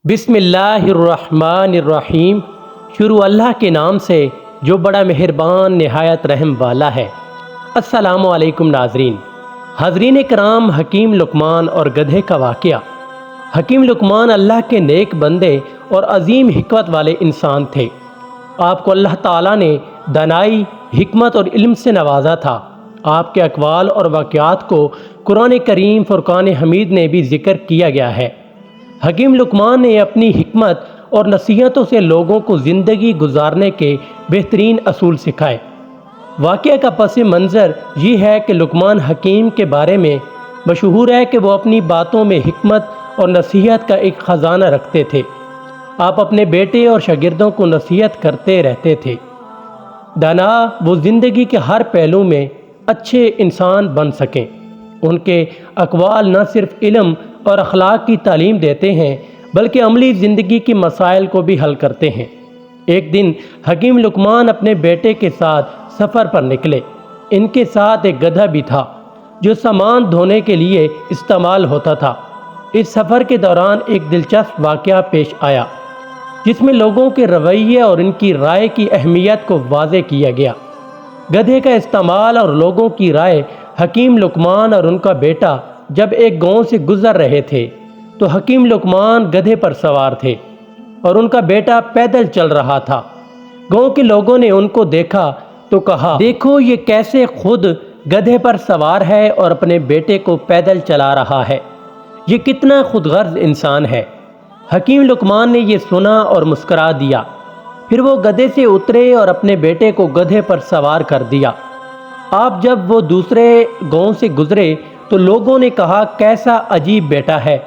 بسم اللہ الرحمن الرحیم۔ شروع اللہ کے نام سے جو بڑا مہربان نہایت رحم والا ہے۔ السلام علیکم ناظرین۔ حاضرین کرام، حکیم لقمان اور گدھے کا واقعہ۔ حکیم لقمان اللہ کے نیک بندے اور عظیم حکمت والے انسان تھے۔ آپ کو اللہ تعالیٰ نے دانائی، حکمت اور علم سے نوازا تھا۔ آپ کے اقوال اور واقعات کو قرآن کریم فرقان حمید نے بھی ذکر کیا گیا ہے۔ حکیم لقمان نے اپنی حکمت اور نصیحتوں سے لوگوں کو زندگی گزارنے کے بہترین اصول سکھائے۔ واقعہ کا پس منظر یہ ہے کہ لقمان حکیم کے بارے میں مشہور ہے کہ وہ اپنی باتوں میں حکمت اور نصیحت کا ایک خزانہ رکھتے تھے۔ آپ اپنے بیٹے اور شاگردوں کو نصیحت کرتے رہتے تھے۔ دانا وہ زندگی کے ہر پہلو میں اچھے انسان بن سکیں۔ ان کے اقوال نہ صرف علم اور اخلاق کی تعلیم دیتے ہیں بلکہ عملی زندگی کے مسائل کو بھی حل کرتے ہیں۔ ایک دن حکیم لقمان اپنے بیٹے کے ساتھ سفر پر نکلے۔ ان کے ساتھ ایک گدھا بھی تھا جو سامان ڈھونے کے لیے استعمال ہوتا تھا۔ اس سفر کے دوران ایک دلچسپ واقعہ پیش آیا جس میں لوگوں کے رویے اور ان کی رائے کی اہمیت کو واضح کیا گیا۔ گدھے کا استعمال اور لوگوں کی رائے۔ حکیم لقمان اور ان کا بیٹا جب ایک گاؤں سے گزر رہے تھے تو حکیم لقمان گدھے پر سوار تھے اور ان کا بیٹا پیدل چل رہا تھا۔ گاؤں کے لوگوں نے ان کو دیکھا تو کہا، دیکھو یہ کیسے خود گدھے پر سوار ہے اور اپنے بیٹے کو پیدل چلا رہا ہے، یہ کتنا خود غرض انسان ہے۔ حکیم لقمان نے یہ سنا اور مسکرا دیا۔ پھر وہ گدھے سے اترے اور اپنے بیٹے کو گدھے پر سوار کر دیا۔ آپ جب وہ دوسرے گاؤں سے گزرے تو لوگوں نے کہا، کیسا عجیب بیٹا ہے،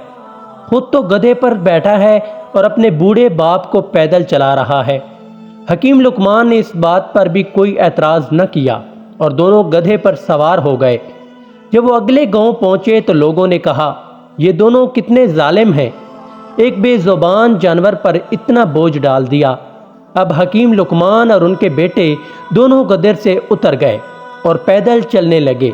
خود تو گدھے پر بیٹھا ہے اور اپنے بوڑھے باپ کو پیدل چلا رہا ہے۔ حکیم لقمان نے اس بات پر بھی کوئی اعتراض نہ کیا اور دونوں گدھے پر سوار ہو گئے۔ جب وہ اگلے گاؤں پہنچے تو لوگوں نے کہا، یہ دونوں کتنے ظالم ہیں، ایک بے زبان جانور پر اتنا بوجھ ڈال دیا۔ اب حکیم لقمان اور ان کے بیٹے دونوں گدھے سے اتر گئے اور پیدل چلنے لگے۔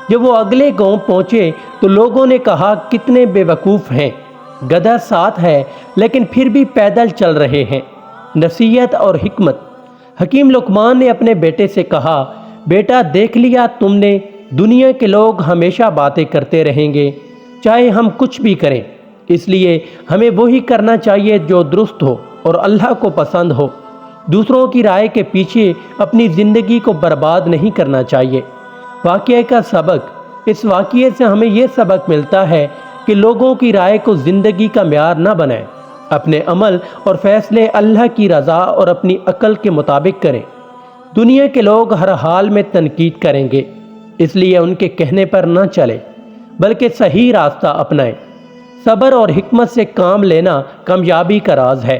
جب وہ اگلے گاؤں پہنچے تو لوگوں نے کہا، کتنے بے وقوف ہیں، گدھا ساتھ ہے لیکن پھر بھی پیدل چل رہے ہیں۔ نصیحت اور حکمت۔ حکیم لقمان نے اپنے بیٹے سے کہا، بیٹا دیکھ لیا تم نے، دنیا کے لوگ ہمیشہ باتیں کرتے رہیں گے چاہے ہم کچھ بھی کریں، اس لیے ہمیں وہی کرنا چاہیے جو درست ہو اور اللہ کو پسند ہو۔ دوسروں کی رائے کے پیچھے اپنی زندگی کو برباد نہیں کرنا چاہیے۔ واقعے کا سبق۔ اس واقعے سے ہمیں یہ سبق ملتا ہے کہ لوگوں کی رائے کو زندگی کا معیار نہ بنائیں، اپنے عمل اور فیصلے اللہ کی رضا اور اپنی عقل کے مطابق کریں۔ دنیا کے لوگ ہر حال میں تنقید کریں گے، اس لیے ان کے کہنے پر نہ چلیں بلکہ صحیح راستہ اپنائیں۔ صبر اور حکمت سے کام لینا کامیابی کا راز ہے۔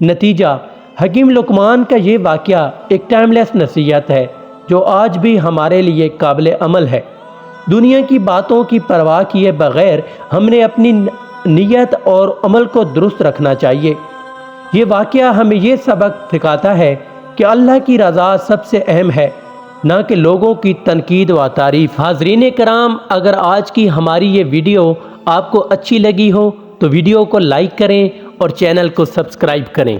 نتیجہ، حکیم لقمان کا یہ واقعہ ایک ٹائم لیس نصیحت ہے جو آج بھی ہمارے لیے قابل عمل ہے۔ دنیا کی باتوں کی پرواہ کیے بغیر ہم نے اپنی نیت اور عمل کو درست رکھنا چاہیے۔ یہ واقعہ ہمیں یہ سبق سکھاتا ہے کہ اللہ کی رضا سب سے اہم ہے، نہ کہ لوگوں کی تنقید و تعریف۔ حاضرین کرام، اگر آج کی ہماری یہ ویڈیو آپ کو اچھی لگی ہو تو ویڈیو کو لائک کریں اور چینل کو سبسکرائب کریں۔